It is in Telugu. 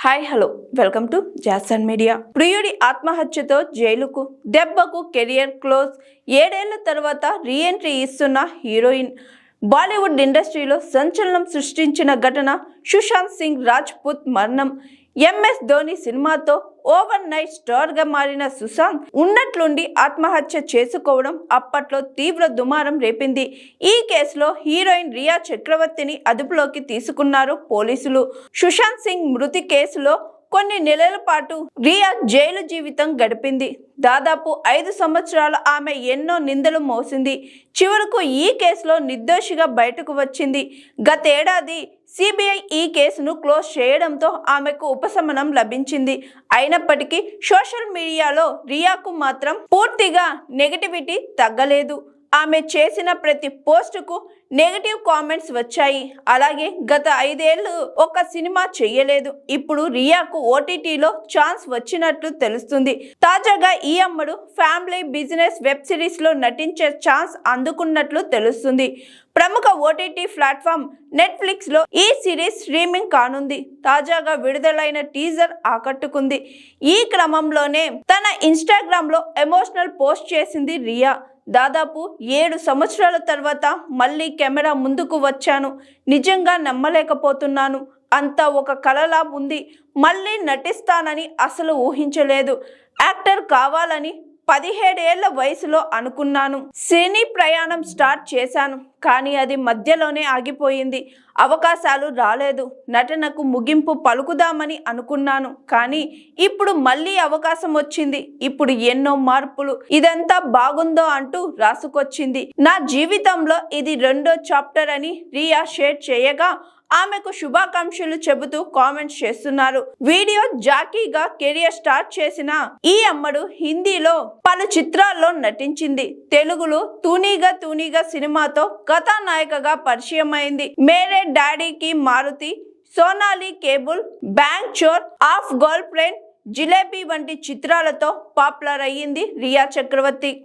Hi hello welcome to Jason media. ప్రియుడి ఆత్మహత్యతో జైలుకు, దెబ్బకు కెరియర్ క్లోజ్. 7 ఏళ్ల తర్వాత రీఎంట్రీ ఇస్తున్న హీరోయిన్. బాలీవుడ్ ఇండస్ట్రీలో సంచలనం సృష్టించిన ఘటన సుశాంత్ సింగ్ రాజ్పుత్ మరణం. MS ధోని సినిమాతో ఓవర్ నైట్ స్టార్ గా మారిన సుశాంత్ ఉన్నట్లుండి ఆత్మహత్య చేసుకోవడం అప్పట్లో తీవ్ర దుమారం రేపింది. ఈ కేసులో హీరోయిన్ రియా చక్రవర్తిని అదుపులోకి తీసుకున్నారు పోలీసులు. సుశాంత్ సింగ్ మృతి కేసులో కొన్ని నెలల పాటు రియా జైలు జీవితం గడిపింది. దాదాపు 5 సంవత్సరాలు ఆమె ఎన్నో నిందలు మోసింది. చివరకు ఈ కేసులో నిర్దోషిగా బయటకు వచ్చింది. గతేడాది CBI ఈ కేసును క్లోజ్ చేయడంతో ఆమెకు ఉపశమనం లభించింది. అయినప్పటికీ సోషల్ మీడియాలో రియాకు మాత్రం పూర్తిగా నెగటివిటీ తగ్గలేదు. ఆమె చేసిన ప్రతి పోస్టుకు నెగటివ్ కామెంట్స్ వచ్చాయి. అలాగే గత 5 ఏళ్ళు ఒక సినిమా చేయలేదు. ఇప్పుడు రియాకు OTTలో ఛాన్స్ వచ్చినట్లు తెలుస్తుంది. తాజాగా ఈ అమ్మడు ఫ్యామిలీ బిజినెస్ వెబ్ సిరీస్ లో నటించే ఛాన్స్ అందుకున్నట్లు తెలుస్తుంది. ప్రముఖ OTT ప్లాట్ఫామ్ నెట్ఫ్లిక్స్ లో ఈ సిరీస్ స్ట్రీమింగ్ కానుంది. తాజాగా విడుదలైన టీజర్ ఆకట్టుకుంది. ఈ క్రమంలోనే తన ఇన్స్టాగ్రామ్ లో ఎమోషనల్ పోస్ట్ చేసింది రియా. దాదాపు 7 సంవత్సరాల తర్వాత మళ్ళీ కెమెరా ముందుకు వచ్చాను. నిజంగా నమ్మలేకపోతున్నాను. అంతా ఒక కలలా ఉంది. మళ్ళీ నటిస్తానని అసలు ఊహించలేదు. యాక్టర్ కావాలని 17 ఏళ్ల వయసులో అనుకున్నాను. సినీ ప్రయాణం స్టార్ట్ చేశాను, కానీ అది మధ్యలోనే ఆగిపోయింది. అవకాశాలు రాలేదు. నటనకు ముగింపు పలుకుదామని అనుకున్నాను, కానీ ఇప్పుడు మళ్ళీ అవకాశం వచ్చింది. ఇప్పుడు ఎన్నో మార్పులు. ఇదంతా బాగుందో అంటూ రాసుకొచ్చింది. నా జీవితంలో ఇది 2వ చాప్టర్ అని రియా షేర్ చేయగా ఆమెకు శుభాకాంక్షలు చెబుతూ కామెంట్స్ చేస్తున్నారు. వీడియో జాకీగా కెరియర్ స్టార్ట్ చేసిన ఈ అమ్మడు హిందీలో పలు చిత్రాల్లో నటించింది. తెలుగులో తూనీగా సినిమాతో కథానాయికగా పరిచయం అయింది. మేరే డాడీకి Maruti, Sonali cable, bank Chor, of girl friend, Jalebi వంటి చిత్రాలతో పాపులర్ అయ్యింది రియా చక్రవర్తి.